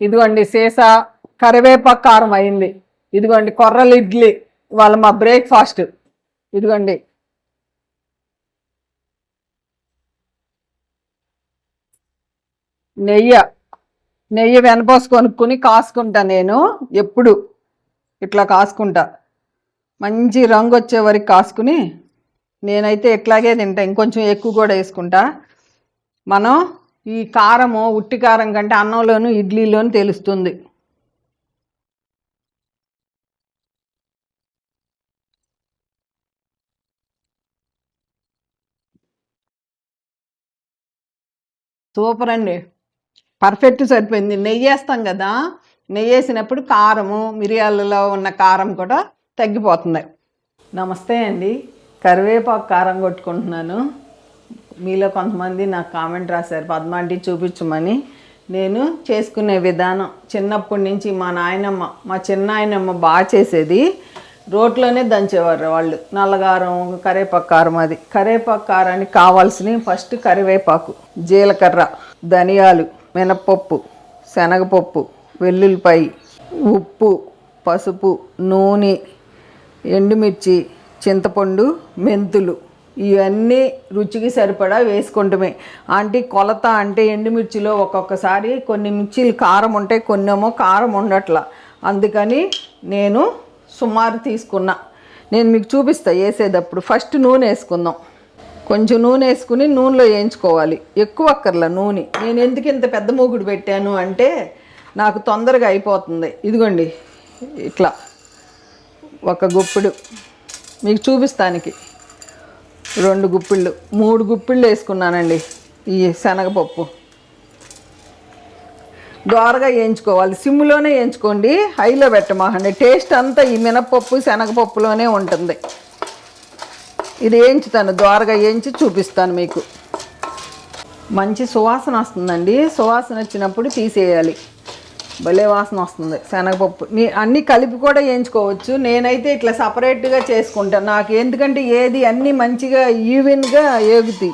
ఇదిగోండి సీసా కరివేపాకు కారం అయింది. ఇదిగోండి కొర్రలు ఇడ్లీ వాళ్ళ మా బ్రేక్ఫాస్ట్. ఇదిగోండి నెయ్యి వెనపోసి కొనుక్కుని కాసుకుంటా. నేను ఎప్పుడు ఇట్లా కాసుకుంటా, మంచి రంగు వచ్చే వరకు కాసుకుని నేనైతే ఇట్లాగే తింటా. ఇంకొంచెం ఎక్కువ కూడా వేసుకుంటా. మనం ఈ కారము ఉట్టి కారం కంటే అన్నంలోను ఇడ్లీలోను తెలుస్తుంది. సూపర్ అండి, పర్ఫెక్ట్ సరిపోయింది. నెయ్యి వేస్తాం కదా, నెయ్యి వేసినప్పుడు కారము మిరియాలలో ఉన్న కారం కూడా తగ్గిపోతుంది. నమస్తే అండి, కరివేపాకు కారం కొట్టుకుంటున్నాను. మీలో కొంతమంది నాకు కామెంట్ రాశారు పద్మాంటి చూపించమని. నేను చేసుకునే విధానం చిన్నప్పటి నుంచి మా చిన్నాయనమ్మ బాగా చేసేది. రోట్లోనే దంచేవారు వాళ్ళు, నల్లగారం కరివేపాకు కారం. అది కరివేపాకు కారానికి కావాల్సినవి ఫస్ట్ కరివేపాకు, జీలకర్ర, ధనియాలు, మినప్పప్పు, శనగపప్పు, వెల్లుల్లిపాయ, ఉప్పు, పసుపు, నూనె, ఎండుమిర్చి, చింతపండు, మెంతులు. ఇవన్నీ రుచికి సరిపడా వేసుకుంటమే. అంటే కొలత అంటే ఎండుమిర్చిలో ఒక్కొక్కసారి కొన్ని మిర్చీలు కారం ఉంటాయి, కొన్నేమో కారం ఉండట్లా. అందుకని నేను సుమారు తీసుకున్నా. నేను మీకు చూపిస్తా వేసేటప్పుడు. ఫస్ట్ నూనె వేసుకుందాం. కొంచెం నూనె వేసుకుని నూనెలో వేయించుకోవాలి, ఎక్కువ అక్కర్లా నూనె. నేను ఎందుకు ఇంత పెద్ద మూగుడు పెట్టాను అంటే నాకు తొందరగా అయిపోతుంది. ఇదిగోండి ఇట్లా ఒక గుప్పిడు మీకు చూపిస్తానికి, 2 గుప్పిళ్ళు 3 గుప్పిళ్ళు వేసుకున్నానండి. ఈ శనగపప్పు దోరగా వేయించుకోవాలి, సిమ్లోనే వేయించుకోండి, హైలో పెట్టమాకండి. టేస్ట్ అంతా ఈ మినపప్పు శనగపప్పులోనే ఉంటుంది. ఇది వేయించుతాను, దోరగా వేయించి చూపిస్తాను మీకు. మంచి సువాసన వస్తుందండి. సువాసన వచ్చినప్పుడు తీసేయాలి, భలే వాసన వస్తుంది. శనగపప్పు అన్నీ కలిపి కూడా వేయించుకోవచ్చు. నేనైతే ఇట్లా సపరేట్గా చేసుకుంటాను. నాకు ఎందుకంటే ఏది అన్నీ మంచిగా ఈవెన్గా ఏగుతాయి.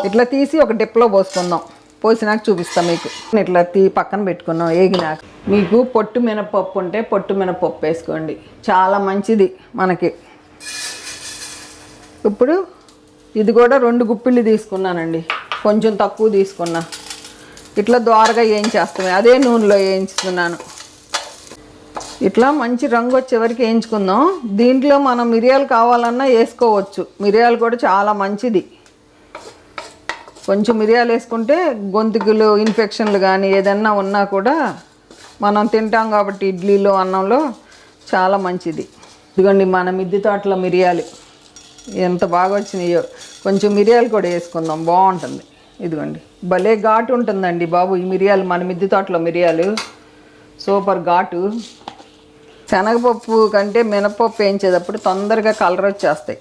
ఇట్లా తీసి ఒక డిప్లో పోసుకుందాం. పోసినాక చూపిస్తాను మీకు. ఇట్లా పక్కన పెట్టుకున్నాం ఏగినాక. మీకు పొట్టు మినపప్పు ఉంటే పొట్టు మినపప్పు వేసుకోండి, చాలా మంచిది మనకి. ఇప్పుడు ఇది కూడా 2 గుప్పిళ్ళు తీసుకున్నానండి, కొంచెం తక్కువ తీసుకున్నా. ఇట్లా దోరగా వేయించేస్తామే, అదే నూనెలో వేయించుతున్నాను. ఇట్లా మంచి రంగు వచ్చే వరకు వేయించుకుందాం. దీంట్లో మనం మిరియాలు కావాలన్నా వేసుకోవచ్చు, మిరియాలు కూడా చాలా మంచిది. కొంచెం మిరియాలు వేసుకుంటే గొంతుకులు ఇన్ఫెక్షన్లు కానీ ఏదన్నా ఉన్నా కూడా మనం తింటాం కాబట్టి ఇడ్లీలో అన్నంలో చాలా మంచిది. ఇదిగోండి మన మిద్దె తోటలో మిరియాలు ఎంత బాగా వచ్చినాయో. కొంచెం మిరియాలు కూడా వేసుకుందాం, బాగుంటుంది. ఇదిగోండి భలే ఘాటు ఉంటుందండి బాబు ఈ మిరియాలు, మన మిద్దె తోటలో మిరియాలు సూపర్ ఘాటు. శనగపప్పు కంటే మినపప్పు వేయించేటప్పుడు తొందరగా కలర్ వచ్చేస్తాయి,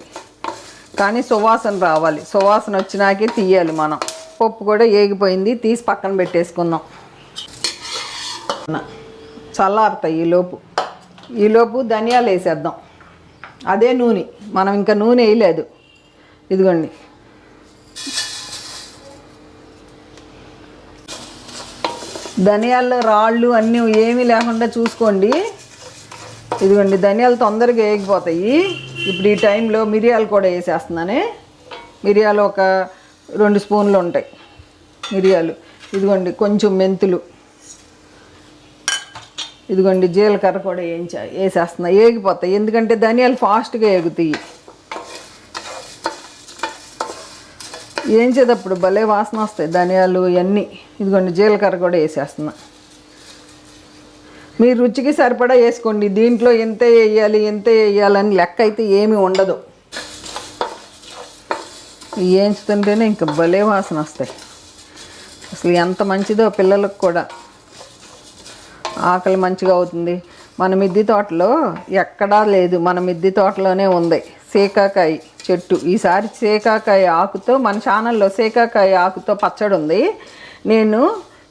కానీ సువాసన రావాలి. సువాసన వచ్చినాకే తీయాలి మనం. పప్పు కూడా ఏగిపోయింది, తీసి పక్కన పెట్టేసుకుందాం. చల్లారుతాయి ఈలోపు ధనియాలు వేసేద్దాం. అదే నూనె, మనం ఇంకా నూనె వేయలేదు. ఇదిగోండి ధనియాల్లో రాళ్ళు అన్నీ ఏమీ లేకుండా చూసుకోండి. ఇదిగోండి ధనియాలు తొందరగా వేగిపోతాయి. ఇప్పుడు ఈ టైంలో మిరియాలు కూడా వేసేస్తున్నానే. మిరియాలు ఒక 2 స్పూన్లు ఉంటాయి మిరియాలు. ఇదిగోండి కొంచెం మెంతులు, ఇదిగోండి జీలకర్ర కూడా వేసేస్తున్నా. వేగిపోతాయి ఎందుకంటే ధనియాలు ఫాస్ట్గా వేగుతాయి. వేయించేటప్పుడు భలే వాసన వస్తాయి ధనియాలు ఇవన్నీ. ఇదిగోండి జీలకర్ర కూడా వేసేస్తున్నా. మీరు రుచికి సరిపడా వేసుకోండి. దీంట్లో ఎంత వేయాలని లెక్క అయితే ఏమీ ఉండదు. వేయించుతుంటేనే ఇంకా భలే వాసన వస్తాయి. అసలు ఎంత మంచిదో పిల్లలకు కూడా, ఆకలి మంచిగా అవుతుంది. మన మిద్దె తోటలో ఎక్కడా లేదు, మన మిద్దె తోటలోనే ఉంది సీకాకాయ చెట్టు. ఈసారి సీకాకాయ ఆకుతో, మన ఛానల్లో సీకాకాయ ఆకుతో పచ్చడి ఉంది. నేను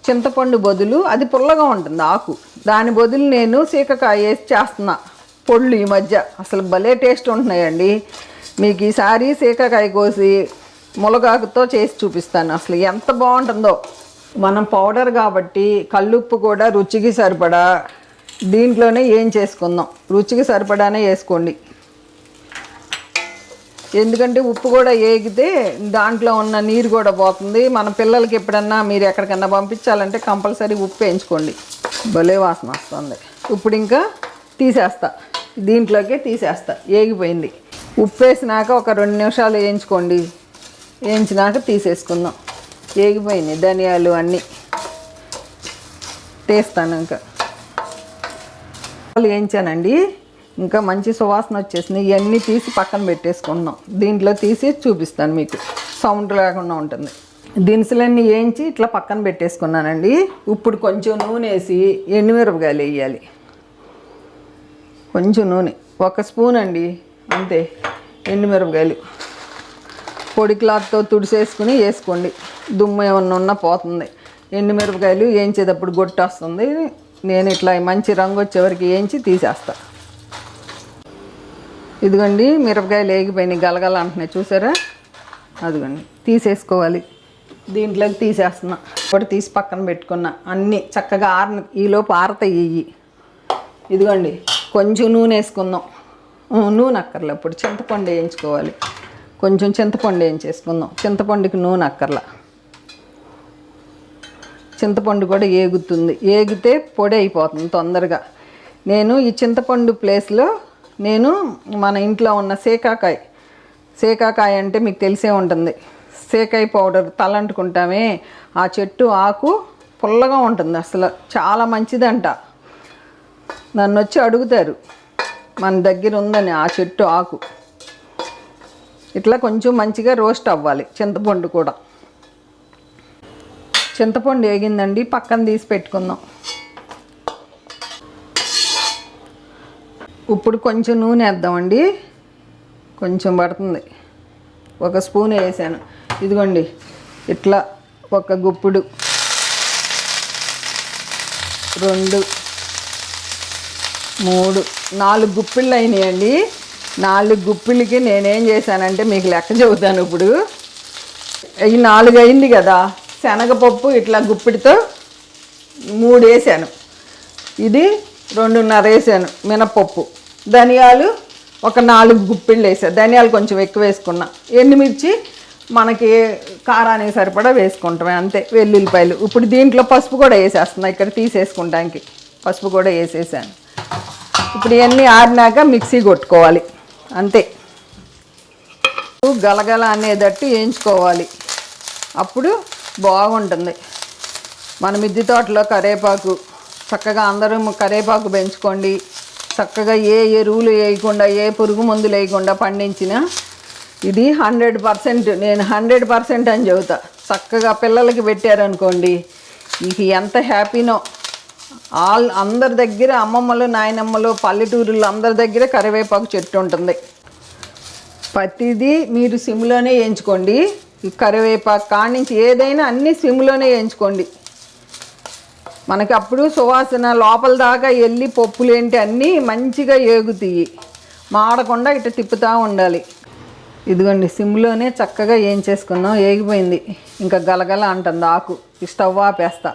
చింతపండు బదులు, అది పుల్లగా ఉంటుంది ఆకు, దాని బదులు నేను సీకాకాయ వేసి చేస్తున్నా పొళ్ళు ఈ మధ్య. అసలు భలే టేస్ట్ ఉంటున్నాయండి. మీకు ఈసారి సీకాకాయ కోసి ములగాకుతో చేసి చూపిస్తాను, అసలు ఎంత బాగుంటుందో. మనం పౌడర్ కాబట్టి కల్లుప్పు కూడా రుచికి సరిపడా దీంట్లోనే ఏం చేసుకుందాం. రుచికి సరిపడానే వేసుకోండి. ఎందుకంటే ఉప్పు కూడా వేగితే దాంట్లో ఉన్న నీరు కూడా పోతుంది. మన పిల్లలకి ఎప్పుడన్నా మీరు ఎక్కడికన్నా పంపించాలంటే కంపల్సరీ ఉప్పు వేయించుకోండి. భలే వాసన వస్తుంది. ఇప్పుడు ఇంకా తీసేస్తా, దీంట్లోకి తీసేస్తా. వేగిపోయింది. ఉప్పు వేసినాక ఒక 2 నిమిషాలు వేయించుకోండి. వేయించినాక తీసేసుకుందాం. వేగిపోయినాయి ధనియాలు అన్నీ తీస్తాను. ఇంకా వేయించానండి. ఇంకా మంచి సువాసన వచ్చేసినాయి. ఇవన్నీ తీసి పక్కన పెట్టేసుకుంటున్నాం. దీంట్లో తీసి చూపిస్తాను మీకు, సౌండ్ లేకుండా ఉంటుంది. దినుసులన్నీ వేయించి ఇట్లా పక్కన పెట్టేసుకున్నానండి. ఇప్పుడు కొంచెం నూనె వేసి ఎండుమిరపకాయలు వేయాలి. కొంచెం నూనె, 1 స్పూన్ అండి అంతే. ఎండుమిరపకాయలు పొడి క్లాత్తో తుడిసేసుకుని వేసుకోండి. దుమ్ము ఏమన్నా ఉన్నా పోతుంది. ఎండుమిరపకాయలు వేయించేటప్పుడు గొట్టు వస్తుంది. నేను ఇట్లా మంచి రంగు వచ్చేవరకు వేయించి తీసేస్తా. ఇదిగోండి మిరపకాయలు వేగిపోయినాయి, గలగల అంటున్నాయి చూసారా. అదిగోండి తీసేసుకోవాలి. దీంట్లోకి తీసేస్తున్నా. ఇప్పుడు తీసి పక్కన పెట్టుకున్నా. అన్నీ చక్కగా ఈలోపు ఆరతాయి ఇవి. ఇదిగోండి కొంచెం నూనె వేసుకుందాం. నూనె అక్కర్లే. ఇప్పుడు చింతపండు వేయించుకోవాలి. కొంచెం చింతపండు వేయించేసుకుందాం. చింతపండుకి నూనె అక్కర్లా. చింతపండు కూడా ఏగుతుంది. ఏగితే పొడి అయిపోతుంది తొందరగా. నేను ఈ చింతపండు ప్లేస్లో నేను మన ఇంట్లో ఉన్న సేకాకాయ అంటే మీకు తెలిసే ఉంటుంది. సేకాయ పౌడర్ తలంటుకుంటామే, ఆ చెట్టు ఆకు పుల్లగా ఉంటుంది. అసలు చాలా మంచిదంట. నన్ను వచ్చి అడుగుతారు మన దగ్గర ఉందని ఆ చెట్టు ఆకు. ఇట్లా కొంచెం మంచిగా రోస్ట్ అవ్వాలి చింతపండు కూడా. చింతపండు వేగిందండి, పక్కన తీసి పెట్టుకుందాం. ఇప్పుడు కొంచెం నూనె వేద్దామండి. కొంచెం పడుతుంది. 1 స్పూన్ వేసాను. ఇదిగోండి ఇట్లా 1 గుప్పుడు, 2, 3, 4 గుప్పిళ్ళు అయినాయండి. 4 గుప్పిళ్ళకి నేనేం చేశానంటే మీకు లెక్క చెబుతాను. ఇప్పుడు ఈ 4 అయింది కదా. శనగపప్పు ఇట్లా గుప్పిడితో 3 వేసాను. ఇది 2.5 వేసాను మినపప్పు. ధనియాలు ఒక 4 గుప్పిళ్ళు వేసాను. ధనియాలు కొంచెం ఎక్కువ వేసుకున్నా. ఎండుమిర్చి మనకి కారానికి సరిపడా వేసుకుంటామే అంతే. వెల్లుల్లిపాయలు. ఇప్పుడు దీంట్లో పసుపు కూడా వేసేస్తున్నా. ఇక్కడ తీసేసుకుంటానికి పసుపు కూడా వేసేసాను. ఇప్పుడు ఇవన్నీ ఆరినాక మిక్సీ కొట్టుకోవాలి అంతే. గలగల అనేటట్టు వేయించుకోవాలి. అప్పుడు బాగుంటుంది. మన మిద్దె తోటలో కరివేపాకు చక్కగా అందరూ కరివేపాకు పెంచుకోండి. చక్కగా ఏ ఎరువులు వేయకుండా, ఏ పురుగు మందులు వేయకుండా పండించిన ఇది 100%. నేను 100% అని చెబుతా. చక్కగా పిల్లలకి పెట్టారనుకోండి, ఇది ఎంత హ్యాపీనో. అందరి దగ్గర అమ్మమ్మలు, నాయనమ్మలు, పల్లెటూరులో అందరి దగ్గర కరివేపాకు చెట్టు ఉంటుంది. ప్రతిదీ మీరు సిమ్లోనే వేయించుకోండి. ఈ కరివేపాకు కానించి ఏదైనా అన్నీ సిమ్లోనే వేయించుకోండి. మనకి అప్పుడు సువాసన లోపల దాకా వెళ్ళి పప్పులేంటి అన్నీ మంచిగా ఏగుతాయి. మాడకుండా ఇట్లా తిప్పుతూ ఉండాలి. ఇదిగోండి సిమ్లోనే చక్కగా వేయించేసుకున్నాం. ఏగిపోయింది. ఇంకా గలగల అంటుంది ఆకు. ఈ స్టవ్ ఆపేస్తా.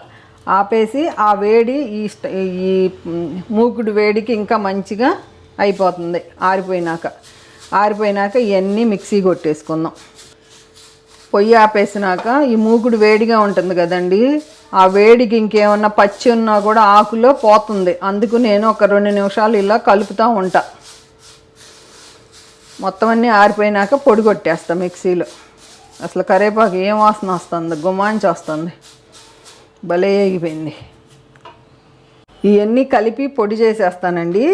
ఆపేసి ఆ వేడి ఈ మూకుడు వేడికి ఇంకా మంచిగా అయిపోతుంది. ఆరిపోయినాక ఇవన్నీ మిక్సీ కొట్టేసుకుందాం. పొయ్యి ఆపేసినాక ఈ మూకుడు వేడిగా ఉంటుంది కదండి, ఆ వేడికి ఇంకేమన్నా పచ్చి ఉన్నా కూడా ఆకులో పోతుంది. అందుకు నేను ఒక 2 నిమిషాలు ఇలా కలుపుతూ ఉంటా. మొత్తం అన్నీ ఆరిపోయినాక పొడి కొట్టేస్తా మిక్సీలో. అసలు కరివేపాకు ఏం వాసన వస్తుంది, గుమాంచి వస్తుంది. భలే వేగిపోయింది. ఇవన్నీ కలిపి పొడి చేసేస్తానండి.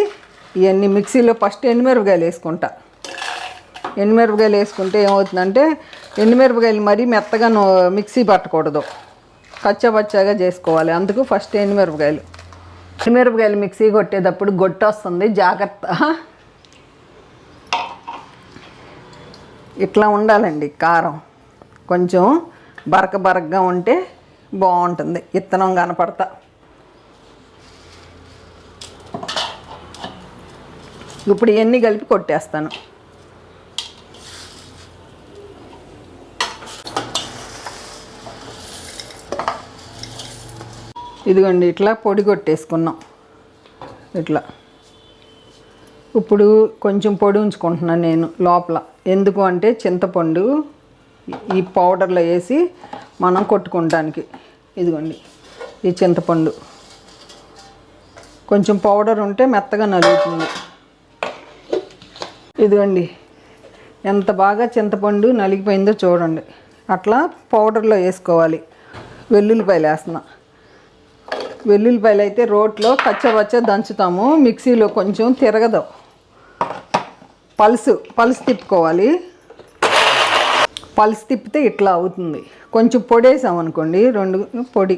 ఇవన్నీ మిక్సీలో ఫస్ట్ ఎండుమిరపకాయలు వేసుకుంటా. ఎండుమిరపకాయలు వేసుకుంటే ఏమవుతుందంటే, ఎండుమిరపకాయలు మరీ మెత్తగా మిక్సీ పట్టకూడదు, కచ్చాపచ్చాగా చేసుకోవాలి. అందుకు ఫస్ట్ ఎండుమిరపకాయలు మిక్సీ కొట్టేటప్పుడు గొట్టు వస్తుంది, జాగ్రత్త. ఇట్లా ఉండాలండి కారం. కొంచెం బరకగా ఉంటే బాగుంటుంది. ఇత్తనం కనపడతా. ఇప్పుడు ఇవన్నీ కలిపి కొట్టేస్తాను. ఇదిగోండి ఇట్లా పొడి కొట్టేసుకున్నాం ఇట్లా. ఇప్పుడు కొంచెం పొడి ఉంచుకుంటున్నాను నేను లోపల. ఎందుకు అంటే చింతపండు ఈ పౌడర్లో వేసి మనం కొట్టుకోవడానికి. ఇదిగోండి ఈ చింతపండు కొంచెం పౌడర్ ఉంటే మెత్తగా నలుగుతుంది. ఇదిగోండి ఎంత బాగా చింతపండు నలిగిపోయిందో చూడండి. అట్లా పౌడర్లో వేసుకోవాలి. వెల్లుల్లిపాయలు వేస్తున్నా. వెల్లుల్లిపాయలు అయితే రోట్లో కచ్చబచ్చ దంచుతాము, మిక్సీలో కొంచెం తిరగదు. పల్స్ తిప్పుకోవాలి. పల్స్ తిప్పితే ఇట్లా అవుతుంది. కొంచెం పొడి వేసామనుకోండి, 2 పొడి,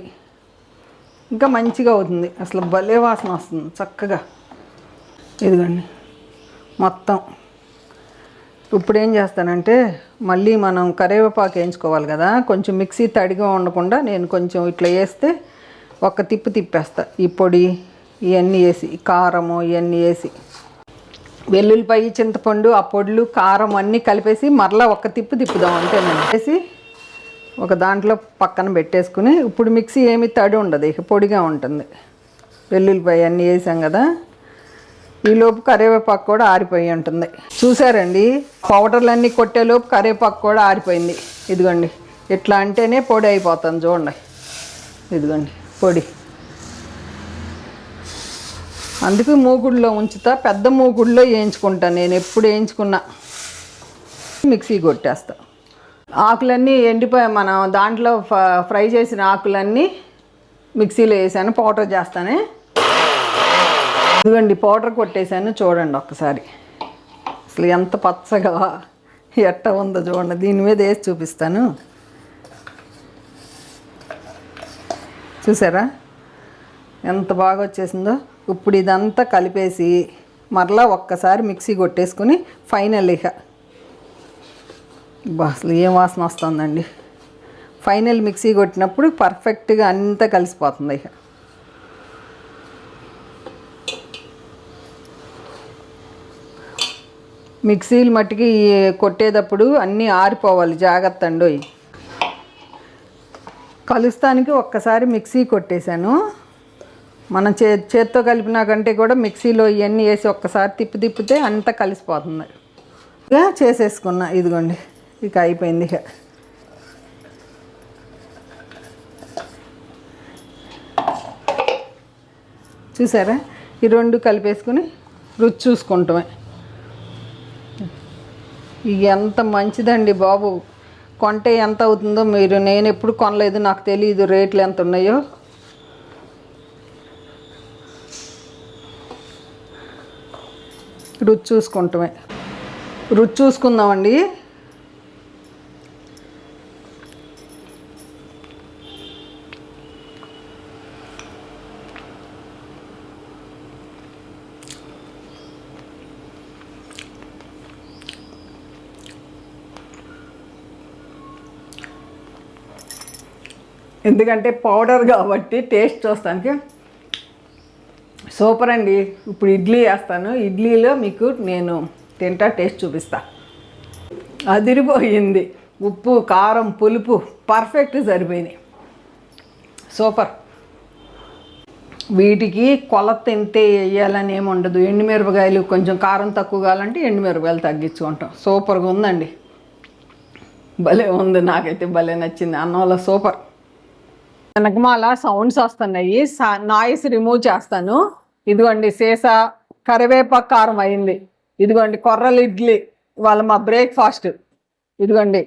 ఇంకా మంచిగా అవుతుంది. అసలు భలే వాసన వస్తుంది చక్కగా. ఇదిగోండి మొత్తం. ఇప్పుడు ఏం చేస్తానంటే మళ్ళీ మనం కరివేపాకు వేయించుకోవాలి కదా, కొంచెం మిక్సీ తడిగా ఉండకుండా నేను కొంచెం ఇట్లా వేస్తే ఒక్క తిప్పేస్తా. ఈ పొడి ఇవన్నీ వేసి, కారము ఇవన్నీ వేసి, వెల్లుల్లిపాయ చింతపండు ఆ పొడులు కారం అన్నీ కలిపేసి మరలా ఒక్క తిప్పుదాం అంటే నేను వేసి ఒక దాంట్లో పక్కన పెట్టేసుకుని, ఇప్పుడు మిక్సీ ఏమి తడి ఉండదు, ఇక పొడిగా ఉంటుంది. వెల్లుల్లిపాయ అన్నీ వేసాం కదా. ఈలోపు కరివేపాకు కూడా ఆరిపోయి ఉంటుంది. చూసారండి, పౌడర్లన్నీ కొట్టేలోపు కరివేపాకు కూడా ఆరిపోయింది. ఇదిగోండి ఇట్లా అంటేనే పొడి అయిపోతుంది. చూడండి ఇదిగోండి పొడి. అందుకు మూగుడులో ఉంచుతా, పెద్ద మూగుడులో వేయించుకుంటాను నేను. ఎప్పుడు వేయించుకున్నా మిక్సీ కొట్టేస్తా. ఆకులన్నీ ఎండిపోయి మనం దాంట్లో ఫ్రై చేసిన ఆకులన్నీ మిక్సీలో వేసాను, పౌడర్ చేస్తానే. ఇదిగోండి పౌడర్ కొట్టేసాను. చూడండి ఒక్కసారి అసలు ఎంత పచ్చగా ఎట్ట ఉందో చూడండి. దీని మీద వేసి చూపిస్తాను. చూసారా ఎంత బాగా వచ్చేసిందో. ఇప్పుడు ఇదంతా కలిపేసి మరలా ఒక్కసారి మిక్సీ కొట్టేసుకుని ఫైనల్ ఇక అసలు ఏం వాసన వస్తుందండి. ఫైనల్ మిక్సీ కొట్టినప్పుడు పర్ఫెక్ట్గా అంతా కలిసిపోతుంది. ఇక మిక్సీలు మట్టికి కొట్టేటప్పుడు అన్నీ ఆరిపోవాలి, జాగ్రత్త అండి. కలుస్తానికి ఒక్కసారి మిక్సీ కొట్టేశాను. మనం చేత్తో కలిపినా కంటే కూడా మిక్సీలో ఇవన్నీ వేసి ఒక్కసారి తిప్పితే అంతా కలిసిపోతుంది. ఇక చేసేసుకున్నా. ఇదిగోండి ఇక అయిపోయింది. ఇక చూసారా, ఈ 2 కలిపేసుకుని రుచి చూసుకుంటామే. ఇది ఎంత మంచిదండి బాబు. కొంటే ఎంత అవుతుందో మీరు, నేను ఎప్పుడు కొనలేదు, నాకు తెలియదు రేట్లు ఎంత ఉన్నాయో. రుచి చూసుకుంటామే. రుచి చూసుకుందామండి. ఎందుకంటే పౌడర్ కాబట్టి టేస్ట్ చూస్తానికి సూపర్ అండి. ఇప్పుడు ఇడ్లీ వేస్తాను. ఇడ్లీలో మీకు నేను తింటా, టేస్ట్ చూపిస్తా. అదిరిపోయింది. ఉప్పు కారం పులుపు పర్ఫెక్ట్ సరిపోయినాయి. సూపర్. వీటికి కొలత ఇంతే వేయాలని ఏమి ఉండదు. ఎండుమిరపకాయలు కొంచెం కారం తక్కువ కావాలంటే ఎండుమిరపకాయలు తగ్గించుకుంటాం. సూపర్గా ఉందండి. భలే ఉంది, నాకైతే భలే నచ్చింది. అన్నంలో సూపర్. వెనకమాల సౌండ్స్ వస్తున్నాయి, నాయిస్ రిమూవ్ చేస్తాను. ఇదిగోండి సీసా కరివేపాకు కారం అయింది. ఇదిగోండి కొర్రలు ఇడ్లీ వాళ్ళ మా బ్రేక్ఫాస్ట్. ఇదిగోండి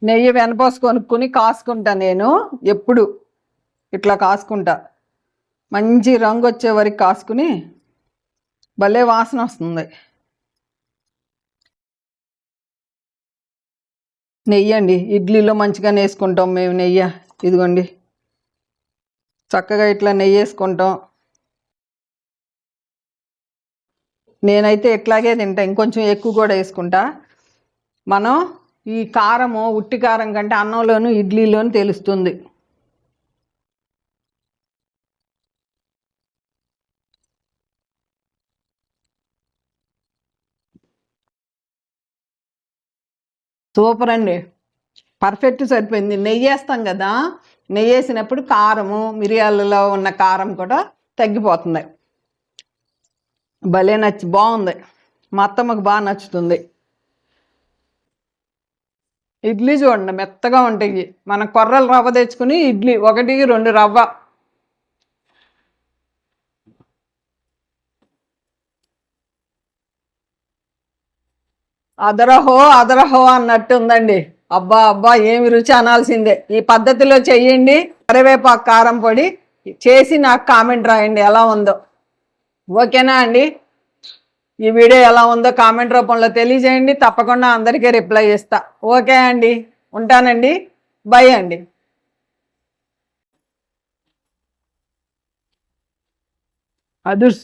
నెయ్యి వెనపోసు కొనుక్కుని కాసుకుంటా. నేను ఎప్పుడు ఇట్లా కాసుకుంటా. మంచి రంగు వచ్చే వరకు కాసుకుని భలే వాసన వస్తుంది. నెయ్యి అండి, ఇడ్లీలో మంచిగా వేసుకుంటాం మేము నెయ్యి. ఇదిగోండి చక్కగా ఇట్లా నెయ్యి వేసుకుంటాం. నేనైతే ఇట్లాగే తింటా, ఇంకొంచెం ఎక్కువ కూడా వేసుకుంటా. మనం ఈ కారము ఉట్టి కారం కంటే అన్నంలోను ఇడ్లీలోను తెలుస్తుంది. సూపర్ అండి, పర్ఫెక్ట్ సరిపోయింది. నెయ్యి వేస్తాం కదా, నెయ్యి వేసినప్పుడు కారము, మిరియాలలో ఉన్న కారం కూడా తగ్గిపోతుంది. భలే బాగుంది, మా అత్తమ్మకు బాగా నచ్చుతుంది. ఇడ్లీ చూడండి మెత్తగా ఉంటాయి. మన కొర్రలు రవ్వ తెచ్చుకుని ఇడ్లీ 1-2 రవ్వ. అదరహో అదరహో అన్నట్టు ఉందండి. అబ్బా అబ్బా, ఏమి రుచి అనాల్సిందే. ఈ పద్ధతిలో చెయ్యండి. కరివేపాకు కారం పొడి చేసి నాకు కామెంట్ రాయండి ఎలా ఉందో. ఓకేనా అండి? ఈ వీడియో ఎలా ఉందో కామెంట్ రూపంలో తెలియజేయండి. తప్పకుండా అందరికీ రిప్లై ఇస్తా. ఓకే అండి, ఉంటానండి. బై అండి. అదుర్స్